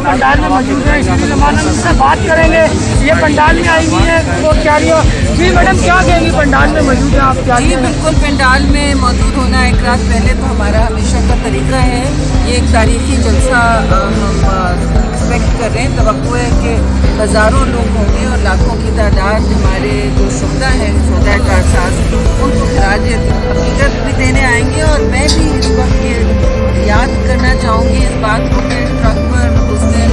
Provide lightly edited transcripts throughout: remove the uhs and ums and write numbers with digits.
पंडाल में मौजूद है, इसलिए मानव से बात करेंगे। ये पंडाल में आई हुई है तो क्या जी मैडम क्या कहेंगी, पंडाल में मौजूद है आप क्या? जी बिल्कुल, पंडाल में मौजूद होना एक रात पहले तो हमारा हमेशा का तरीका है। ये एक तारीखी जलसा हम एक्सपेक्ट कर रहे हैं, तवक्को है कि हज़ारों लोग होंगे और लाखों की तादाद हमारे जो शुहदा हैं, शुहदा कारसाज, उनको खराज हकीकत भी देने आएंगे। और मैं भी इस वक्त ये याद करना चाहूँगी इस बात को कि ट्रक पर उस दिन,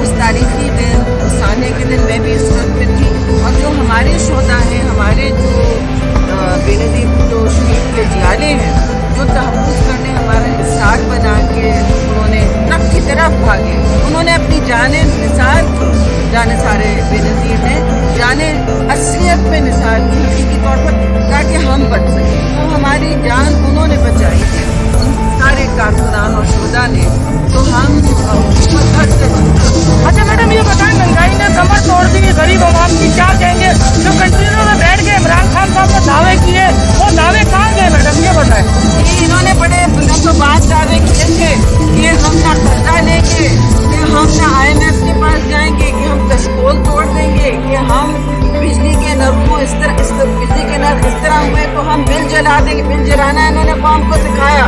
उस तारीखी दिन, उस आने के दिन मैं भी इस वक्त पर थी। और जो हमारे शुहदा हैं, हमारे जो बेनज़ीर जो शहीद के जियाले हैं, जो तहफ़्फ़ुज़ करने हमारा हिसार बना के उन्होंने ट्रक की तरफ भागे, उन्होंने अपनी जाने निसार की, जाने सारे बेनज़ीर ने जाने असलियत में निसार की हकीकी तौर पर, ताकि हम बच सकें। तो हमारी जान उन्होंने बचाई है, उन सारे कारकुनान और शुहदा ने। तो हम अच्छा मैडम ये बताएं, महंगाई ने कमर तोड़ दी गरीब आवाम की, क्या कहेंगे? जो कंटेनरों में बैठ के इमरान खान साहब ने दावे किए, वो दावे कहाँ गए मैडम ये बताएं? इन्होंने बड़े बात दावे किए थे कि हम ना कर्जा लेंगे, कि हम ना IMF के पास जाएंगे, कि हम कशकोल तोड़ देंगे, कि हम बिजली के नर्खों बिजली के नर्ख इस तरह हुए तो हम बिल जला देंगे। बिल जलाना इन्होंने कौम को सिखाया,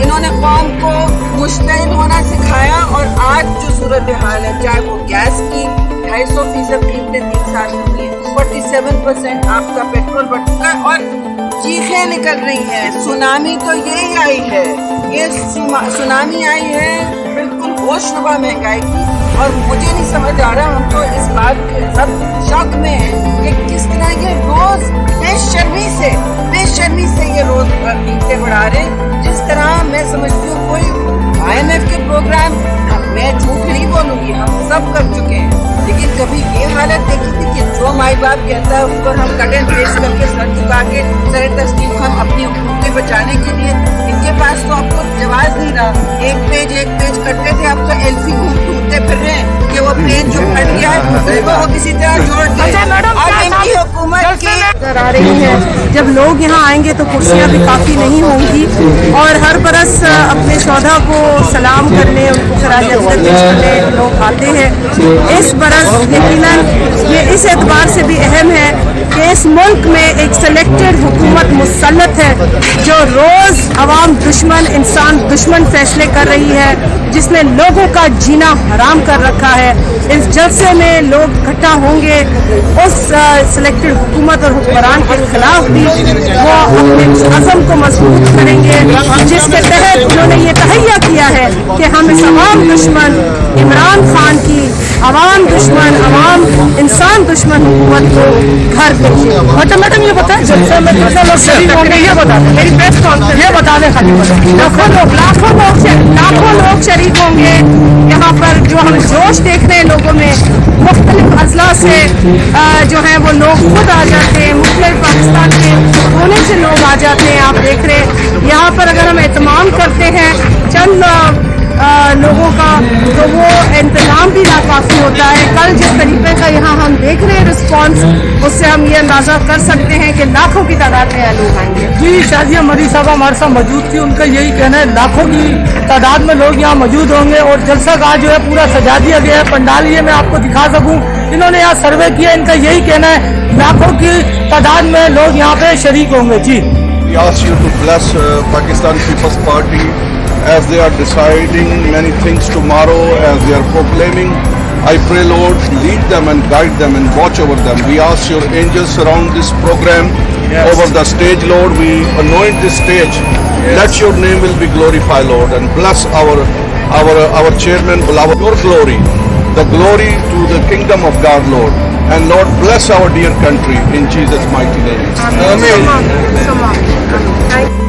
इन्होंने कौम को मुश्तइल होना सिखाया। और आज जो सूरत हाल है, चाहे वो गैस की 250% कीमतें 3 साल में हुई, 47% आपका पेट्रोल बढ़ चुका है और चीखें निकल रही हैं। सुनामी तो यही आई है, ये सुनामी आई है बिल्कुल होशरुबा महंगाई की। और मुझे नहीं समझ आ रहा, हम तो इस बात के सब शक में हैं कि किस तरह ये रोज बेशर्मी से ये रोज कीमतें बढ़ा रहे हैं। जिस तरह मैं समझती हूँ कोई IMF के प्रोग्राम, मैं झूठ नहीं बोलूँगी, हम सब कर चुके हैं, लेकिन कभी ये हालत देखी थी कि जो माई बाप कहता है उस पर हम कट एंड पेस्ट करके सर झुका के सर तस्लीम हम अपनी हुकूमतें बचाने के लिए, इनके पास तो आपको जवाब नहीं रहा। एक पेज करते थे, अब तो एल्फी घूमते फिर रहे हैं कि वो पेज जो फट गया है वो किसी तरह जोड़ दे। और इनकी हुकूमत की आ रही है, जब लोग यहाँ आएंगे तो कुर्सियाँ भी काफ़ी नहीं होंगी और हर बरस अपने शोधा को सलाम करने, उनको खराज अक़ीदत पेश करने लोग आते हैं। इस बरस यकीनन ये इस एतबार से भी अहम है कि इस मुल्क में एक सेलेक्टेड हुकूमत मुसल्लत है जो रोज़ अवाम दुश्मन, इंसान दुश्मन फैसले कर रही है, जिसने लोगों का जीना हराम कर रखा है। इस जलसे में लोग इकट्ठा होंगे, उस सेलेक्टेड हुकूमत और हुक्मरान के खिलाफ भी वो अपने अज़म को मजबूत करेंगे, जिसके तहत उन्होंने ये तहैया किया है कि हम इस अवाम दुश्मन इमरान खान की अवाम दुश्मन, अवाम इंसान दुश्मन हुकूमत को घर भेजें। अच्छा मैडम ये बताएं, जलसे में कितने लोग शरीक होंगे ये बता दें, मेरी प्रेस कॉन्फ्रेंस ये बता दें खाली। लाखों लोग शरीक होंगे यहाँ पर। जो हम जोश देख रहे हैं लोगों में, मुख्तलिफ अजला से जो है वो लोग खुद आ जाते हैं, मुख्तलिफ पाकिस्तान के कोने से लोग आ जाते हैं। आप देख रहे हैं यहाँ पर अगर हम एहतमाम करते हैं चंद लोगों का तो वो इंतजाम भी नाकाफी होता है। कल जिस तरीके का यहाँ हम देख रहे हैं रिस्पॉन्स, उससे हम ये अंदाज़ा कर सकते हैं कि लाखों की तादाद में लोग आएंगे। जी शाजिया मरी साहब हमारे साथ मौजूद थी, उनका यही कहना है लाखों की तादाद में लोग यहाँ मौजूद होंगे और जलसा का जो है पूरा सजा दिया गया है। पंडाल ये मैं आपको दिखा सकूँ, इन्होंने यहाँ सर्वे किया, इनका यही कहना है लाखों की तादाद में लोग यहाँ पे शरीक होंगे। जी We ask you to bless Pakistan People's Party as they are deciding many things tomorrow, as they are proclaiming. I pray, Lord, lead them and guide them and watch over them. We ask your angels surround this program over the stage, Lord. We anoint this stage. Let your name will be glorified, Lord, and bless our chairman, your glory, the glory to the kingdom of God, Lord. And Lord, bless our dear country in Jesus' mighty name. Amen. Amen.